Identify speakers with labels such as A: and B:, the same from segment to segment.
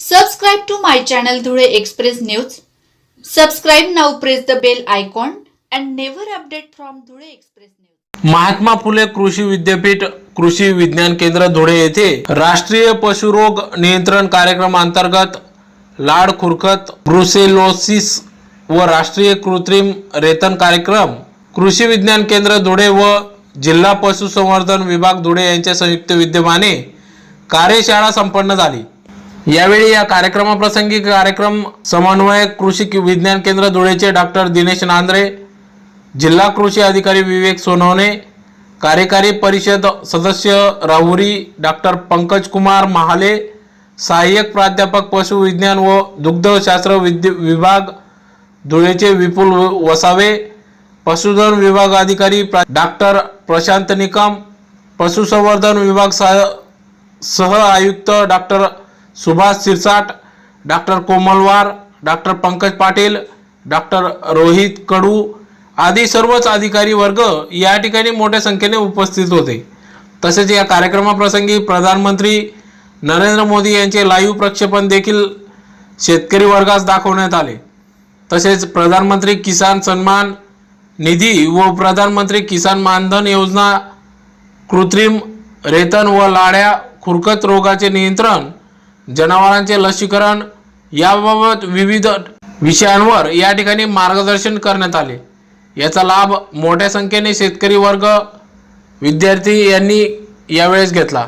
A: Subscribe to my channel Dhule Express News. Subscribe now, press the bell icon and never update from Dhule Express News.
B: Mahatma Phule कृषी विद्यापीठ कृषी विज्ञान केंद्र धुळे येथे राष्ट्रीय पशुरोग नियंत्रण कार्यक्रम अंतर्गत लाड खुरकत ब्रुसेलोसिस व राष्ट्रीय कृत्रिम रेतन कार्यक्रम कृषी विज्ञान केंद्र धुळे व जिल्हा पशुसंवर्धन विभाग धुळे यांच्या संयुक्त विद्यमाने कार्यशाळा संपन्न झाली। यावेळी या कार्यक्रमाप्रसंगी कार्यक्रम समन्वयक कृषी विज्ञान केंद्र धुळेचे डॉक्टर दिनेश नांद्रे, जिल्हा कृषी अधिकारी विवेक सोनवणे, कार्यकारी परिषद सदस्य राहुरी डॉक्टर पंकज कुमार महाले, सहाय्यक प्राध्यापक पशु विज्ञान व दुग्धशास्त्र विभाग धुळेचे विपुल वसावे, पशुधन विभाग अधिकारी डॉक्टर प्रशांत निकम, पशुसंवर्धन विभाग सह आयुक्त doctor Subhash Sirsat, doctor Komalwar, doctor Pankaj Patil, doctor Rohit Kadu आदी सर्वच अधिकारी वर्ग या ठिकाणी मोठ्या संख्येने उपस्थित होते। तसेच या कार्यक्रमाप्रसंगी प्रधानमंत्री नरेंद्र मोदी यांचे लाईव्ह प्रक्षेपण देखील शेतकरी वर्गास दाखवण्यात आले। तसेच प्रधानमंत्री किसान सन्मान निधी व प्रधानमंत्री किसान मानधन योजना, कृत्रिम रेतन व लाड्या खुरकत रोगाचे नियंत्रण, जनावरांचे लसीकरण याबाबत विविध विषयांवर या ठिकाणी मार्गदर्शन करण्यात आले। याचा लाभ मोठ्या संख्येने शेतकरी वर्ग विद्यार्थी यांनी यावेळेस घेतला।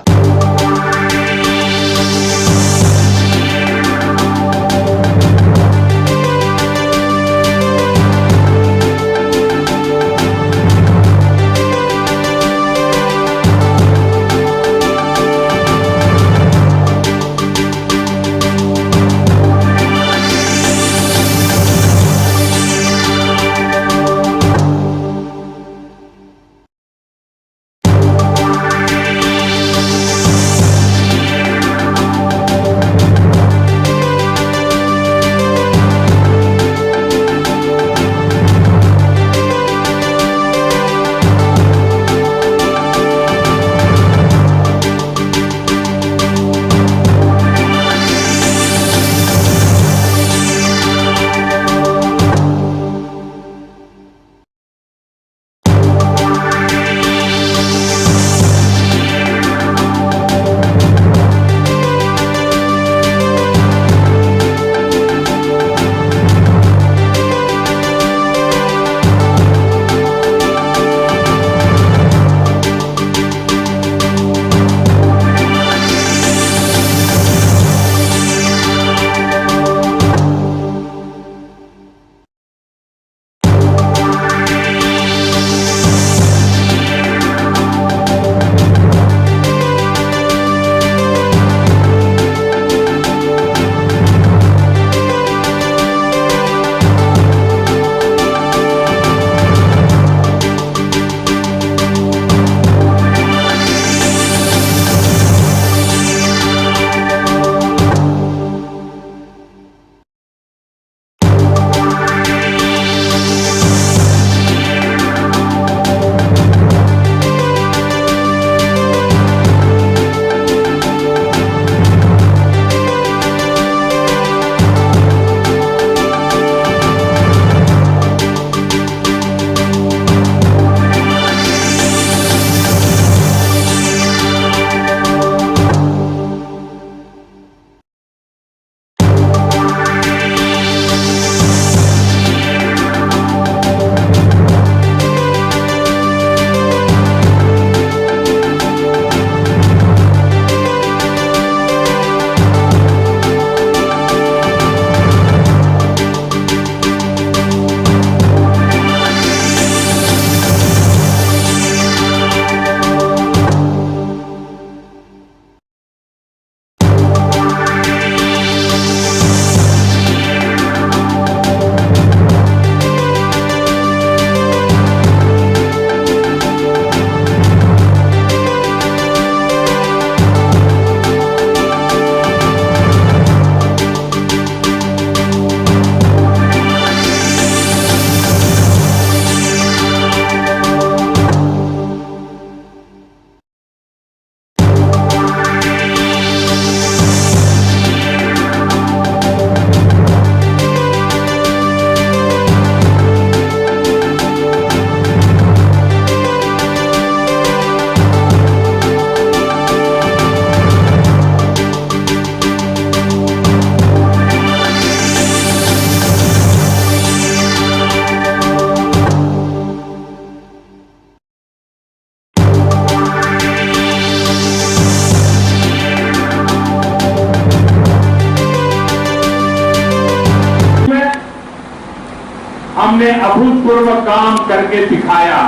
C: हमने अभूतपूर्व काम करके दिखाया।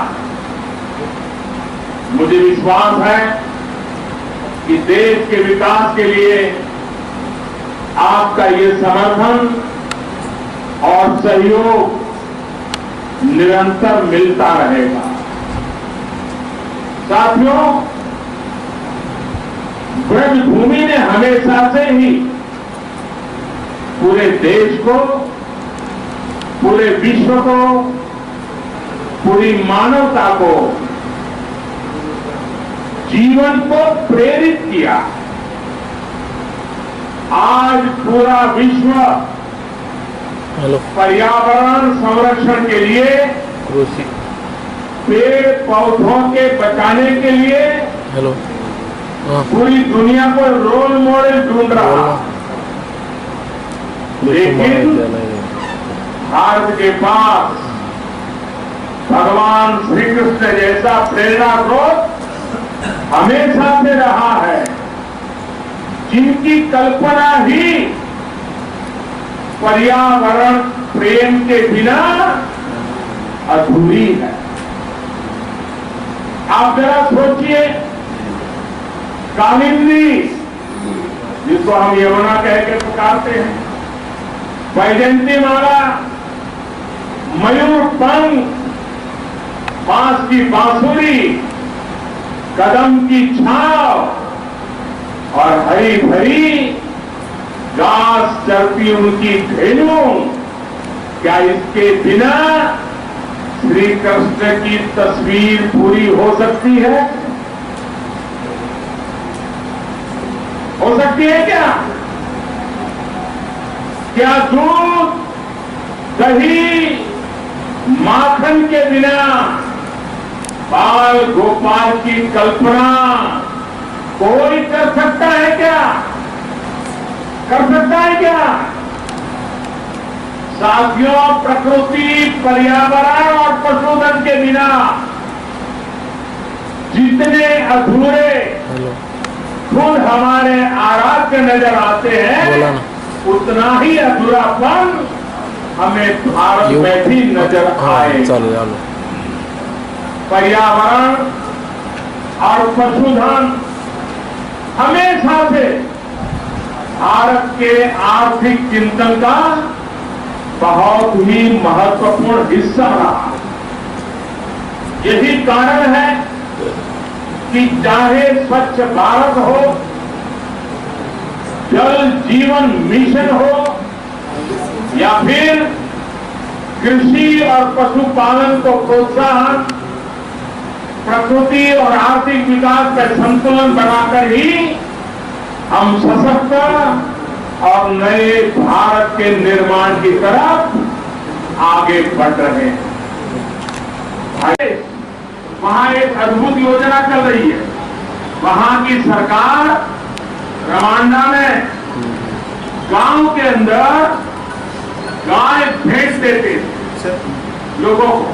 C: मुझे विश्वास है कि देश के विकास के लिए आपका ये समर्थन और सहयोग निरंतर मिलता रहेगा। साथियों, ब्रजभूमि ने हमेशा से ही पूरे देश को, पूरे विश्व को, पूरी मानवता को, जीवन को प्रेरित किया। आज पूरा विश्व पर्यावरण संरक्षण के लिए, पेड़ पौधों के बचाने के लिए पूरी दुनिया को रोल मॉडल ढूंढ रहा। लेकिन भारत के पास भगवान श्री कृष्ण जैसा प्रेरणा स्रोत हमेशा से रहा है, जिनकी कल्पना ही पर्यावरण प्रेम के बिना अधूरी है। आप जरा सोचिए, कालिंदी, जिसको हम यमुना कह के पुकारते हैं, वैजयंती माला, मयूर पंख, बांस की बांसुरी, कदम की छाव और हरी भरी घास चरती उनकी धेनु, क्या इसके बिना श्री कृष्ण की तस्वीर पूरी हो सकती है? हो सकती है क्या? क्या दूध, दही, माखन के बिना बाल गोपाल की कल्पना कोई कर सकता है क्या? कर सकता है क्या? साथियों, प्रकृति, पर्यावरण और पशुधन के बिना जितने अधूरे खुद हमारे आराध्य नजर आते हैं, उतना ही अधूरापन हमें भारत में भी नजर आएगा। पर्यावरण और पशुधन हमेशा से भारत के आर्थिक चिंतन का बहुत ही महत्वपूर्ण हिस्सा रहा। यही कारण है कि चाहे स्वच्छ भारत हो, जल जीवन मिशन हो, या फिर कृषि और पशुपालन को प्रोत्साहन, प्रकृति और आर्थिक विकास का संतुलन बनाकर ही हम सशक्त और नए भारत के निर्माण की तरफ आगे बढ़ रहे हैं। वहां एक अद्भुत योजना चल रही है। वहां की सरकार रवांडा में गांव के अंदर गाय भेज देते थे लोगों को,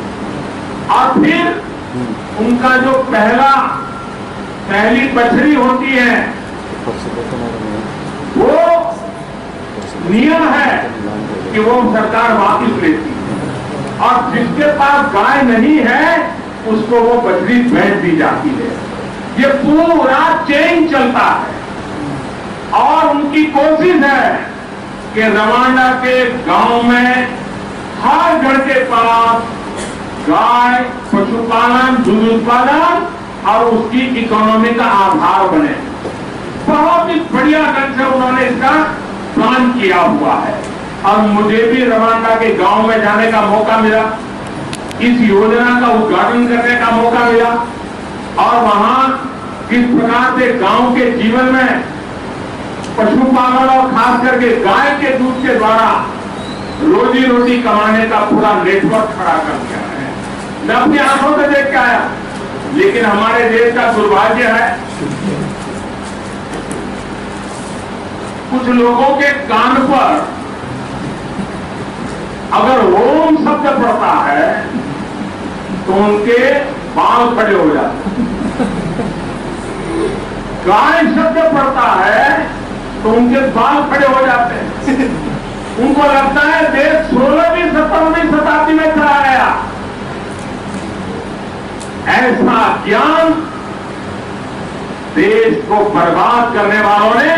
C: और फिर उनका जो पहली बछड़ी होती है, वो नियम है कि वो सरकार वापस लेती है, और जिसके पास गाय नहीं है उसको वो बछड़ी बेच दी जाती है। ये पूरा चेन चलता है, और उनकी कोशिश है कि रवांडा के गांव में हर घर के पास गाय, पशुपालन, दूध उत्पादन और उसकी इकोनॉमी का आधार बने। बहुत ही बढ़िया ढंग से उन्होंने इसका प्लान किया हुआ है, और मुझे भी रवांडा के गांव में जाने का मौका मिला, इस योजना का उद्घाटन करने का मौका मिला, और वहां किस प्रकार से गांव के जीवन में पशुपालन और खास करके गाय के दूध के द्वारा रोजी रोटी कमाने का पूरा नेटवर्क खड़ा कर दिया है। मैं अपनी आंखों से देख के आया, लेकिन हमारे देश का दुर्भाग्य है, कुछ लोगों के कान पर अगर ओम शब्द पड़ता है तो उनके बाल खड़े हो जाते हैं। गाय शब्द पड़ता है तो उनके बाल खड़े हो जाते हैं। उनको लगता है देश 16वीं 17वीं शताब्दी में चला गया। ऐसा ज्ञान देश को बर्बाद करने वालों ने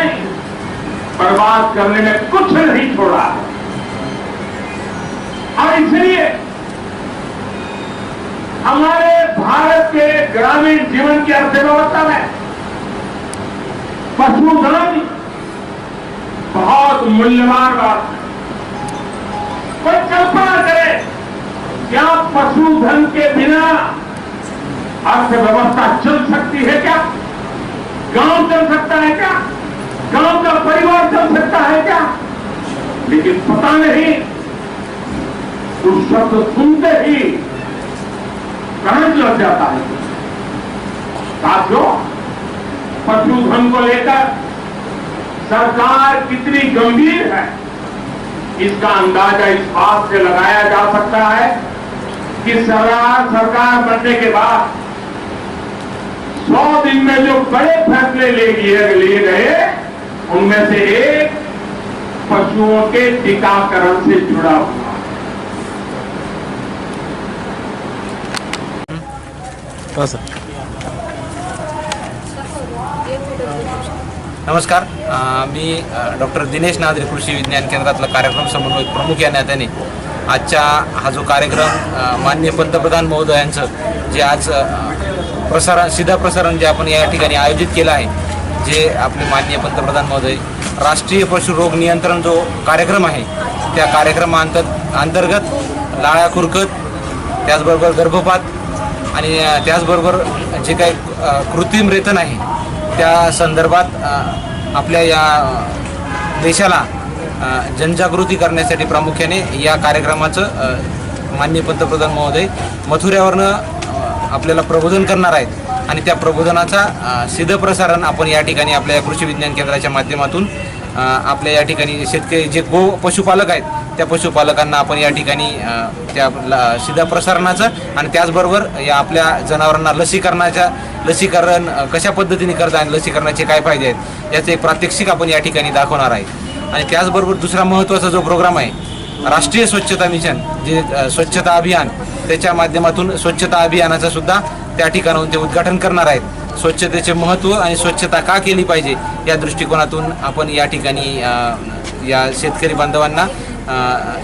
C: बर्बाद करने में कुछ नहीं छोड़ा। और इसलिए हमारे भारत के ग्रामीण जीवन की अर्थव्यवस्था में पशुधन बहुत मूल्यवान बात है। कोई कल्पना करे, क्या पशुधन के बिना अर्थव्यवस्था चल सकती है? क्या गांव चल सकता है? क्या गांव का परिवार चल सकता है? क्या? लेकिन पता नहीं, उस शब्द सुनते ही करंट लग जाता है। साथियों, पशुधन को लेकर सरकार कितनी गंभीर है, इसका अंदाजा इस बात से लगाया जा सकता है कि सरकार बनने के बाद 100 दिन में जो बड़े फैसले लिए गए, उनमें से एक पशुओं के टीकाकरण से जुड़ा हुआ।
D: नमस्कार, मी डॉक्टर दिनेश नादरे कृषी विज्ञान केंद्रातला कार्यक्रम समन्वयक प्रमुख या नात्याने आजचा हा जो कार्यक्रम माननीय पंतप्रधान महोदयांचं जे आज सीधा प्रसारण जे आपण या ठिकाणी आयोजित केलं आहे, जे आपले माननीय पंतप्रधान महोदय राष्ट्रीय पशु रोग नियंत्रण जो कार्यक्रम आहे त्या कार्यक्रमाअंतर्गत लाळा खुरकत, त्याचबरोबर गर्भपात आणि त्याचबरोबर जे काही कृत्रिम रेतन आहे त्या संदर्भात आपल्या या देशाला जनजागृती करण्यासाठी प्रामुख्याने या कार्यक्रमाचं माननीय पंतप्रधान महोदय मथुऱ्यावरनं आपल्याला प्रबोधन करणार आहेत आणि त्या प्रबोधनाचा सिद्धप्रसारण आपण या ठिकाणी आपल्या या कृषी विज्ञान केंद्राच्या माध्यमातून आपल्या या ठिकाणी शेतकरी जे पशुपालक आहेत त्या पशुपालकांना आपण या ठिकाणी त्या सिद्धप्रसारणाचं आणि त्याचबरोबर या आपल्या जनावरांना लसीकरण कशा पद्धतीने करता आणि लसीकरणाचे काय फायदे आहेत याचे एक प्रात्यक्षिक आपण या ठिकाणी दाखवणार आहे। आणि त्याचबरोबर दुसरा महत्त्वाचा जो प्रोग्राम आहे राष्ट्रीय स्वच्छता मिशन, जे स्वच्छता अभियान, त्याच्या माध्यमातून स्वच्छता अभियानाचं सुद्धा त्या ठिकाणाहून ते उद्घाटन करणार आहेत। स्वच्छतेचे महत्त्व आणि स्वच्छता का केली पाहिजे या दृष्टिकोनातून आपण या ठिकाणी या शेतकरी बांधवांना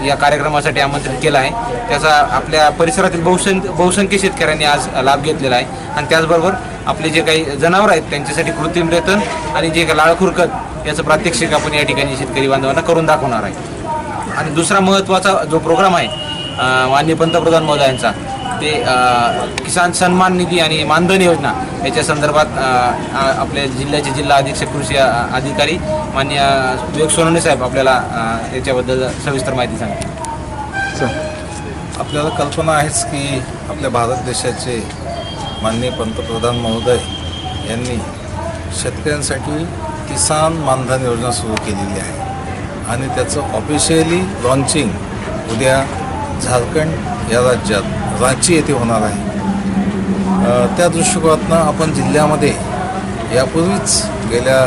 D: या कार्यक्रमासाठी आमंत्रित केलं आहे। त्याचा आपल्या परिसरातील बहुसंख्य शेतकऱ्यांनी आज लाभ घेतलेला आहे। आणि त्याचबरोबर आपले जे काही जनावर आहेत त्यांच्यासाठी कृत्रिम रेतन आणि जे काही लाळ खुरकत याचं प्रात्यक्षिक आपण या ठिकाणी शेतकरी बांधवांना करून दाखवणार आहे। आणि दुसरा महत्त्वाचा जो प्रोग्राम आहे माननीय पंतप्रधान महोदयांचा, ते किसान सन्मान निधी आणि मानधन योजना याच्या संदर्भात आपल्या जिल्ह्याचे जिल्हा अधीक्षक कृषी अधिकारी माननीय विवेक सोनवणे साहेब आपल्याला याच्याबद्दल सविस्तर माहिती सांगतील।
E: आपल्याला कल्पना आहेच की आपल्या भारत देशाचे माननीय पंतप्रधान महोदय यांनी शेतकऱ्यांसाठी किसान मानधन योजना सुरू केलेली आहे आणि त्याचं ऑफिशियली लॉन्चिंग उद्या झारखंड या राज्यात रांची येथे होणार आहे। त्या दृष्टिकोनातून आपण जिल्ह्यामध्ये यापूर्वीच गेल्या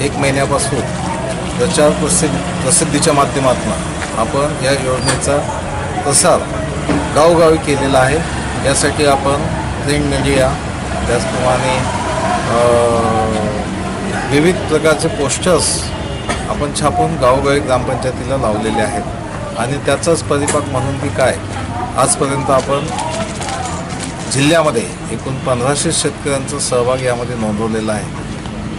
E: 1 महिन्यापासून प्रसिद्धीच्या माध्यमातून आपण या योजनेचा प्रसार गावोगावी केलेला आहे। यासाठी आपण प्रिंट मीडिया, त्याचप्रमाणे विविध प्रकारचे पोस्टर्स आपण छापून गावोगावी ग्रामपंचायतीला लावलेले आहेत आणि त्याचाच परिपाक म्हणून की काय, आजपर्यंत आपण जिल्ह्यामध्ये एकूण 1500 शेतकऱ्यांचा सहभाग यामध्ये नोंदवलेला आहे।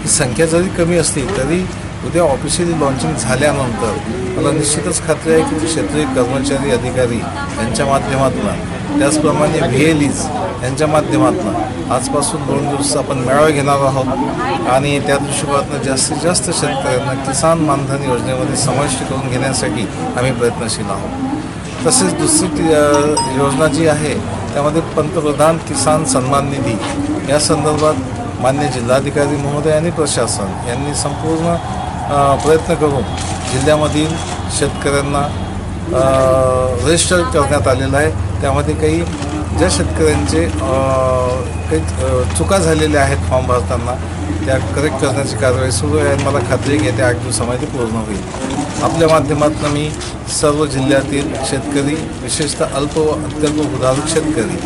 E: ही संख्या जरी कमी असली तरी उद्या ऑफिशियली लॉन्चिंग झाल्यानंतर मला निश्चितच खात्री आहे की क्षेत्रीय कर्मचारी अधिकारी यांच्या माध्यमातून, त्याचप्रमाणे VLEs यांच्या माध्यमातून आजपासून 2 दिवस आपण मेळावे घेणार आहोत आणि त्या दृष्टिकोनातून जास्तीत जास्त शेतकऱ्यांना किसान मानधन योजनेमध्ये समाविष्ट करून घेण्यासाठी आम्ही प्रयत्नशील आहोत। तसेच दुसरी योजना जी आहे त्यामध्ये पंतप्रधान किसान सन्मान निधी या संदर्भात मान्य जिल्हाधिकारी महोदय आणि प्रशासन यांनी संपूर्ण प्रयत्न करून जिल्ह्यामधील शेतकऱ्यांना रजिस्टर करण्यात आलेलं आहे। त्यामध्ये काही ज्या शेतकऱ्यांचे काही चुका झालेल्या आहेत फॉर्म भरताना त्या करेक्ट करण्याची कारवाई सुरू आहे आणि मला खात्री आहे की येत्या 8 दिवसामध्ये पूर्ण होईल. आपल्या माध्यमातून मी सर्व जिल्ह्यातील शेतकरी, विशेषतः अल्प व अत्यल्पभूधारक शेतकरी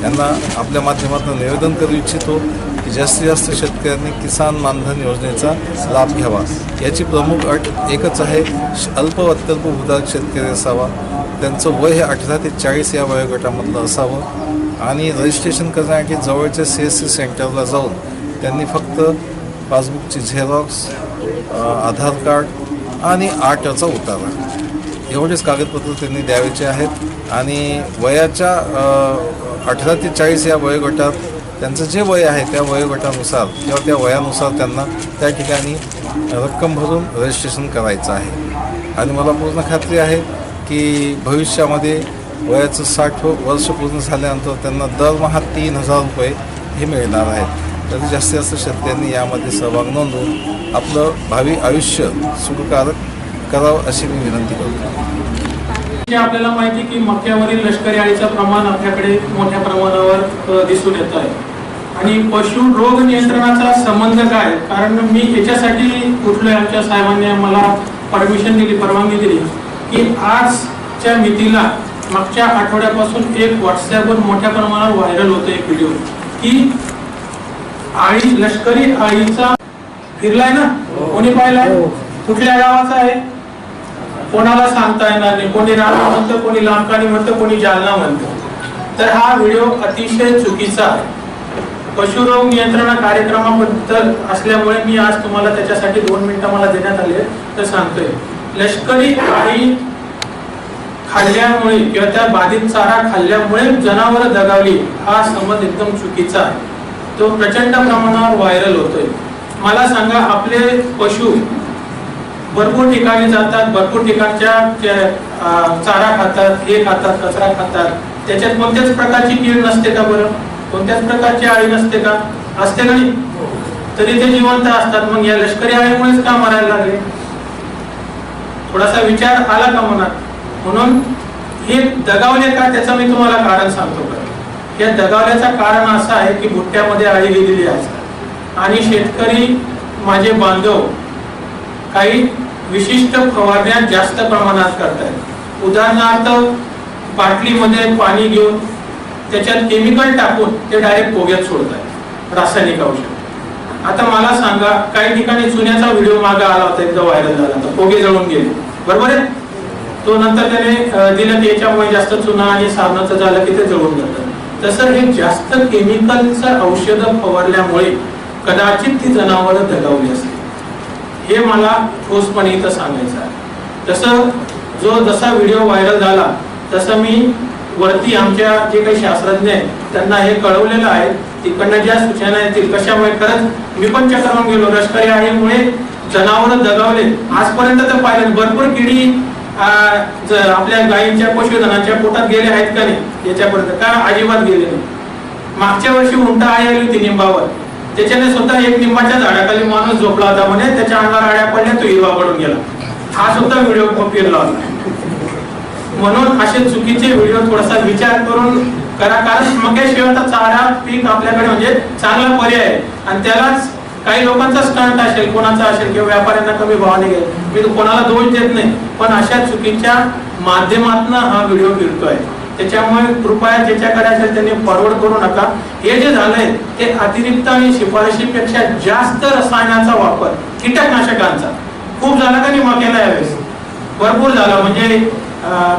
E: यांना आपल्या माध्यमातून निवेदन करू इच्छितो की जास्तीत जास्त शेतकऱ्यांनी किसान मानधन योजनेचा लाभ घ्यावा. याची प्रमुख अट एकच आहे, अल्प व अत्यल्पभूधारक शेतकरी असावा, त्यांचं वय हे 18 ते 40 या वयोगटामधलं असावं आणि रजिस्ट्रेशन करण्यासाठी जवळच्या CSC सेंटरला जाऊन त्यांनी फक्त पासबुकची झेरॉक्स, आधार कार्ड आणि 8चा उतारा एवढेच कागदपत्र त्यांनी द्यायचे आहेत आणि वयाच्या 18 ते 40 या वयोगटात त्यांचं जे वय आहे त्या वयोगटानुसार किंवा त्या वयानुसार त्यांना त्या ठिकाणी रक्कम भरून रजिस्ट्रेशन करायचं आहे. आणि मला पूर्ण खात्री आहे की भविष्यामध्ये वयाचं 60 वर्ष पूर्ण झाल्यानंतर त्यांना दरमहा 3,000 रुपये हे मिळणार आहेत. तर जास्तीत जास्त शेतकऱ्यांनी यामध्ये सहभाग नोंदवून आपलं भावी आयुष्य सुखकारक करावं अशी मी विनंती करतो.
F: आपल्याला माहिती की मक्यावरील लष्करी अळीचं प्रमाण आपल्याकडे मोठ्या प्रमाणावर दिसून येत आहे आणि पशु रोग नियंत्रणाचा संबंध काय, कारण मी याच्यासाठी कुठलोय आमच्या साहेबांनी मला परमिशन दिली, परवानगी दिली की आजच्या मितीला मागच्या आठवड्यापासून एक व्हॉट्सॲपवर मोठ्या प्रमाणावर व्हायरल होतो एक व्हिडिओ की आळी, लष्करी अळीचा फिरलाय ना, कोणी पाहिलाय, कुठल्या गावाचा आहे, कोणाला सांगता येणार नाही, कोणी राणा म्हणतं, कोणी लांबकानी म्हणतं, कोणी जालना म्हणतं. तर हा व्हिडिओ अतिशय चुकीचा आहे. पशुरोग नियंत्रण कार्यक्रमाबद्दल असल्यामुळे मी आज तुम्हाला त्याच्यासाठी 2 मिनिटं मला देण्यात आले तर सांगतोय. लष्करी अळी खाल्ल्यामुळे किंवा त्या बाधित चारा खाल्ल्यामुळे जनावरं दगावली हा समज एकदम चुकीचा आहे. तो प्रचंड प्रमाणावर व्हायरल होतोय. मला सांगा, आपले पशु भरपूर ठिकाणी जातात, भरपूर ठिकाणच्या चारा खातात, हे खातात, कचरा खातात, त्याच्यात कोणत्याच प्रकारची कीड नसते का बरं, कोणत्याच प्रकारची अळी नसते का, असते का नाही, तरी ते जिवंत असतात. मग या लष्करी अळीमुळेच का मरायला लागले, थोडासा विचार आला का मनात? म्हणून हे दगावले का त्याचं मी तुम्हाला कारण सांगतो. या दगावल्याचं कारण असं आहे की भुट्ट्यामध्ये अळी गेलेली असतात आणि शेतकरी माझे बांधव काही विशिष्ट फवारण्या जास्त प्रमाणात करतात. उदाहरणार्थ बाटलीमध्ये पाणी घेऊन त्याच्यात केमिकल टाकून ते डायरेक्ट पोग्यात सोडतात, रासायनिक औषध. आता मला सांगा, काही ठिकाणी चुन्याचा व्हिडिओ मागे आला होता, एकदा व्हायरल झाला, तर पोगे जळून गेले, बरोबर आहे. तो नंतर त्याने दिलं की याच्यामुळे जास्त चुना आणि साबणाचं झालं की ते जळून जातं. तसं हे जास्त केमिकलचं औषध फवारल्यामुळे कदाचित ती जनावरं दगावली असते, हे मला ठोसपणे इथं सांगायचं आहे. जसा व्हिडिओ व्हायरल झाला तसं मी वरती आमच्या जे काही शास्त्रज्ञ आहेत त्यांना हे कळवलेलं आहे. तिकडनं ज्या सूचना येतील कशामुळे, खरंच मी पण चक्रावून गेलो. लष्करी अळीमुळे जनावरं दगावले आजपर्यंत तर पाहिलं. भरपूर किडी आपल्या गायींच्या, पशुधनाच्या पोटात गेले आहेत का नाही याच्यापर्यंत, का अजिबात गेले नाही. मागच्या वर्षी उंटा आळी आली होती निंबावर, त्याच्याने सुद्धा एक निंबाच्या झाडाखाली माणूस झोपला होता म्हणे, त्याच्या अंगावर आळ्या पडल्या, तो हिरवा पडून गेला. हा सुद्धा व्हिडिओ फिरला होता. म्हणून असे चुकीचे व्हिडिओ थोडासा विचार करून करा, कारण मक्याशिवायचा चारा पीक आपल्याकडे म्हणजे चांगला पर्याय आहे आणि त्यालाच काही लोकांचा स्टंट असेल, कोणाचा असेल किंवा व्यापाऱ्यांना कमी भावाने घ्या, मी कोणाला दोष देत नाही, पण अशा चुकीच्या माध्यमातून हा व्हिडिओ फिरतोय. त्याच्यामुळे कृपया ज्याच्याकडे असेल त्यांनी फॉरवर्ड करू नका. हे जे झालंय ते अतिरिक्त आणि शिफारशीपेक्षा जास्त रसायनाचा वापर, कीटकनाशकांचा खूप झाला का नाही मक्याला यावेळेस, भरपूर झाला. म्हणजे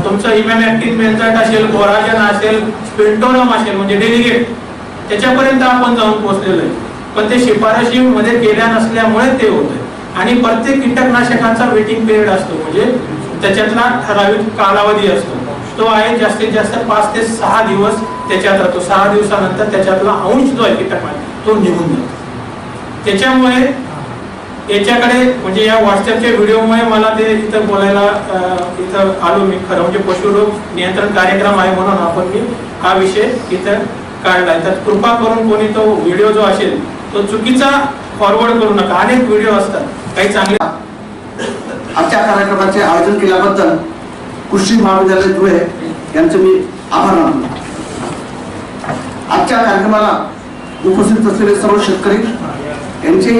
F: तुमचं इमॅमॅक्टिन बेंझाइट असेल, बोराजन असेल, स्पिंटोरम असेल, म्हणजे डेलिगेट, त्याच्यापर्यंत आपण जाऊन पोहोचलेलो आहे. पण ते शिफारशीमध्ये केल्या नसल्यामुळे ते होतंय. आणि प्रत्येक कीटकनाशकांचा वेटिंग पिरियड असतो, म्हणजे त्याच्यातला ठराविक कालावधी असतो. तो आहे जास्तीत जास्त 5 ते 6 दिवस त्याच्यात राहतो. 6 दिवसानंतर त्याच्यातला अंश जो आहे कीटकनाशक तो निघून जातो. त्याच्यामुळे याच्याकडे म्हणजे या व्हॉट्सअपच्या व्हिडिओमुळे मला ते इथं बोलायला इथं आलो मी. खरं म्हणजे पशुरोग नियंत्रण कार्यक्रम आहे म्हणून आपण मी हा विषय इथं काढलाय. तर कृपा करून कोणी तो व्हिडिओ जो असेल तो चुकीचा फॉरवर्ड करू नका. अनेक व्हिडिओ असतात काही चांगले.
G: आजच्या कार्यक्रमाचे आयोजन केल्याबद्दल कृषी महाविद्यालय धुळे यांचे मी आभार मानतो. आजच्या कार्यक्रमाला उपस्थित असलेले सर्व शेतकरी यांचे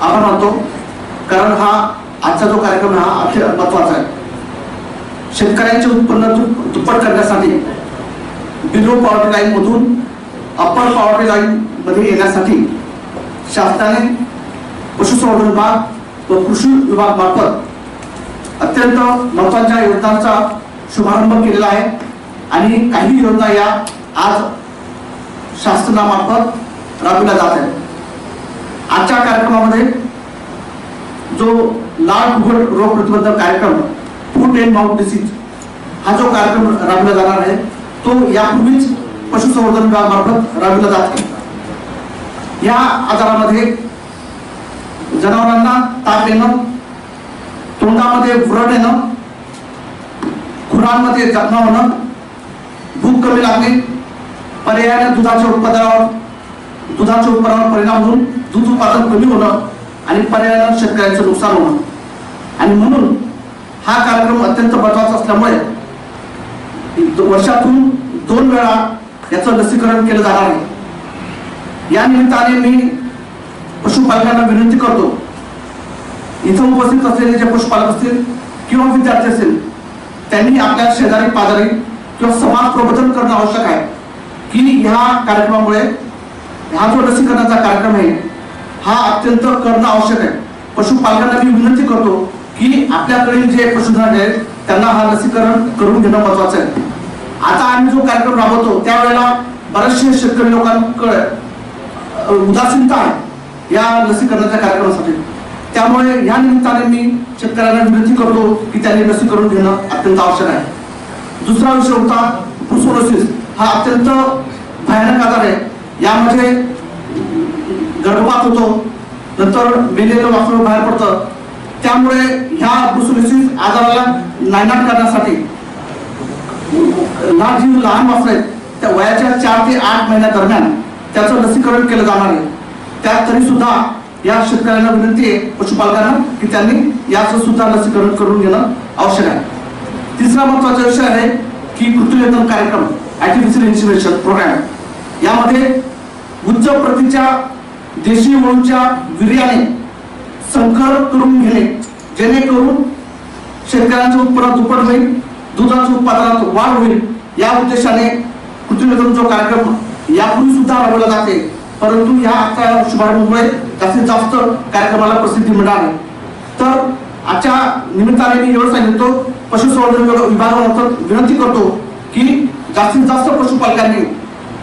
G: आभार मानतो, कारण हा आजचा जो कार्यक्रम हा अत्यंत महत्त्वाचा आहे. शेतकऱ्यांचे उत्पन्न दुप्पट करण्यासाठी बिलो पॉवर्टी लाईन मधून अप्पर पॉवर्टी लाईन मध्ये येण्यासाठी शासनाने पशुसंवर्धन विभाग व कृषी विभाग मार्फत अत्यंत महत्त्वाच्या योजनांचा शुभारंभ केलेला आहे आणि काही योजना या आज शासनामार्फत राबविल्या जात आहेत. आजच्या कार्यक्रमामध्ये जो लाळ खुरकत रोग प्रतिबंधक कार्यक्रम फूट अँड माउथ डिसीज हा जो कार्यक्रम राबविला जाणार आहे तो यापूर्वीच पशुसंवर्धन विभागामार्फत राबविला जात आहे. या आजारामध्ये जनावरांना ताप येणं, तोंडामध्ये व्रण येणं, खुरांमध्ये जखमा होणं, भूक कमी लागणे, पर्यायाने दुधाच्या उत्पादनावर परिणाम होऊन दूध उत्पादन कमी होणं आणि पर्यायाने शेतकऱ्यांचं नुकसान होणं. आणि म्हणून हा कार्यक्रम अत्यंत महत्त्वाचा असल्यामुळे वर्षातून 2 वेळा याचं लसीकरण केलं जाणार आहे. या निमित्ताने मी पशुपालकांना विनंती करतो, इथं उपस्थित असलेले जे पशुपालक असतील किंवा विद्यार्थी असतील त्यांनी आपल्या शेजारी पाजारी किंवा समाज प्रबोधन करणं आवश्यक आहे की ह्या कार्यक्रमामुळे हा जो लसीकरणाचा कार्यक्रम आहे हा अत्यंत करणं आवश्यक आहे. पशुपालकांना मी विनंती करतो की आपल्याकडील जे पशुधन आहेत त्यांना हा लसीकरण करून घेणं महत्वाचं आहे. आता आम्ही जो कार्यक्रम राबवतो त्यावेळेला बरेचसे शेतकरी लोकांकडे उदासीनता आहे या लसीकरणाच्या कार्यक्रमासाठी. त्यामुळे या निमित्ताने मी शेतकऱ्यांना विनंती करतो की त्यांनी लसीकरण घेणं अत्यंत आवश्यक आहे. दुसरा विषय होता ब्रुसेलोसिस. हा अत्यंत भयानक आजार आहे. यामध्ये गर्भपात होतो, नंतर मेलेलं वासरू बाहेर पडतं. त्यामुळे ह्या ब्रुसेलोसिस आजाराला नायनाट करण्यासाठी लहान वासरे आहेत त्या वयाच्या 4 ते 8 महिन्या दरम्यान त्याचं लसीकरण केलं जाणार आहे. त्यात तरी सुद्धा या शेतकऱ्यांना विनंती आहे पशुपालकांना की त्यांनी याचं सुद्धा लसीकरण करून घेणं आवश्यक आहे. तिसरा महत्वाचा विषय आहे की कृत्रिम कार्यक्रम आर्टिफिशियल इन्सेमिनेशन प्रोग्राम. यामध्ये उच्च प्रतीच्या देशी वळूच्या वीर्याने संकर करून घेणे जेणेकरून शेतकऱ्यांचं उत्पन्न दुप्पट होईल, दुधाच्या उत्पादनात वाढ होईल. या उद्देशाने कृत्रिम जो कार्यक्रम यापूर्वी सुद्धा राबवला जाते, परंतु या आजच्या शुभारंभामुळे जास्तीत जास्त कार्यक्रमाला प्रसिद्धी मिळणार आहे. तर आजच्या निमित्ताने मी एवढं सांगितलं, पशुसंवर्धन विभागामार्फत विनंती करतो की जास्तीत जास्त पशुपालकांनी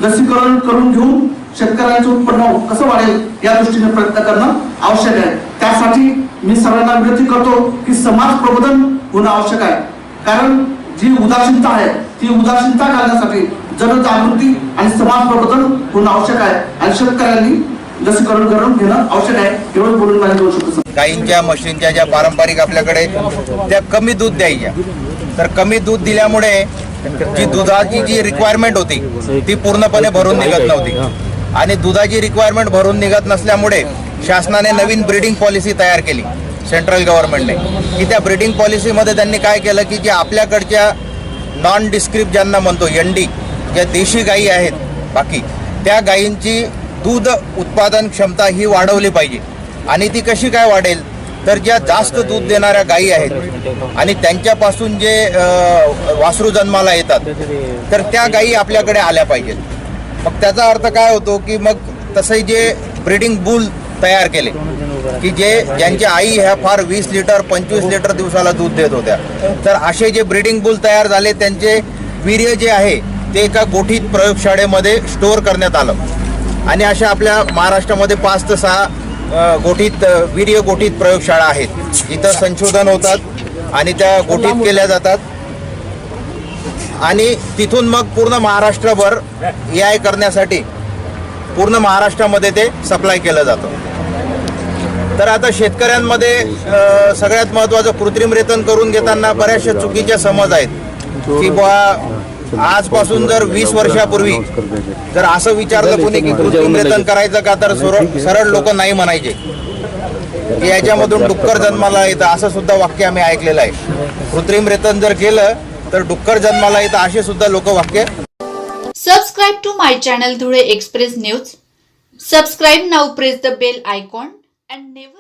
G: लसीकरण करून घेऊन शेतकऱ्यांचं उत्पन्न कसं वाढेल या दृष्टीने प्रयत्न करणं आवश्यक आहे. त्यासाठी मी सर्वांना विनंती करतो की समाज प्रबोधन होणं आवश्यक आहे. कारण जी उदासीनता आहे ती उदासीनता घालण्यासाठी जनजागृती आणि समाज प्रबोधन होणं आवश्यक आहे आणि शेतकऱ्यांनी लसीकरण करून घेणं आवश्यक आहे. एवढं बोलून माझी 2 शब्द.
H: गाईंच्या म्हशींच्या ज्या पारंपरिक आपल्याकडे त्या कमी दूध द्यायच्या, तर कमी दूध दिल्यामुळे जी दुधाची जी रिक्वायरमेंट होती ती पूर्णपणे भरून निघत नव्हती आणि दुधाची रिक्वायरमेंट भरून निघत नसल्यामुळे शासनाने नवीन ब्रीडिंग पॉलिसी तयार केली सेंट्रल गव्हर्नमेंटने, की त्या ब्रीडिंग पॉलिसीमध्ये त्यांनी काय केलं की जे आपल्याकडच्या नॉन डिस्क्रिप्ट ज्यांना म्हणतो एनडी ज्या देशी गायी आहेत बाकी त्या गायींची दूध उत्पादन क्षमता ही वाढवली पाहिजे. आणि ती कशी काय वाढेल तर ज्या जास्त दूध देणाऱ्या गायी आहेत आणि त्यांच्यापासून जे वासरू जन्माला येतात तर त्या गायी आपल्याकडे आल्या पाहिजेत. मग त्याचा अर्थ काय होतो की मग तसे जे ब्रीडिंग बुल तयार केले की ज्यांच्या आई ह्या फार 20 लिटर 25 लिटर दिवसाला दूध देत होत्या, तर असे जे ब्रीडिंग बुल तयार झाले त्यांचे वीर्य जे आहे ते एका गोठीत प्रयोगशाळेमध्ये स्टोअर करण्यात आलं आणि अशा आपल्या महाराष्ट्रामध्ये 5 ते 6 वीर्य गोठीत प्रयोगशाळा आहेत. इथं संशोधन होतात आणि त्या गोठीत केल्या जातात आणि तिथून मग पूर्ण महाराष्ट्रभर AI करण्यासाठी पूर्ण महाराष्ट्रामध्ये ते सप्लाय केलं जातं. तर आता शेतकऱ्यांमध्ये सगळ्यात महत्त्वाचं कृत्रिम रेतन करून घेताना बऱ्याचशा चुकीच्या समज आहेत की बुवा आजपासून जर 20 वर्षापूर्वी जर असं विचारलं कोणी की कृत्रिम रेतन करायचं का, तर सरळ लोक नाही म्हणायचे की याच्यामधून डुक्कर जन्माला येतं, असं सुद्धा वाक्य आम्ही ऐकलेलं आहे. कृत्रिम रेतन जर केलं तर डुक्कर जन्माला येतं असे सुद्धा लोक वाक्य
A: Subscribe to my channel Dhule Express News. Subscribe now, press the bell icon and never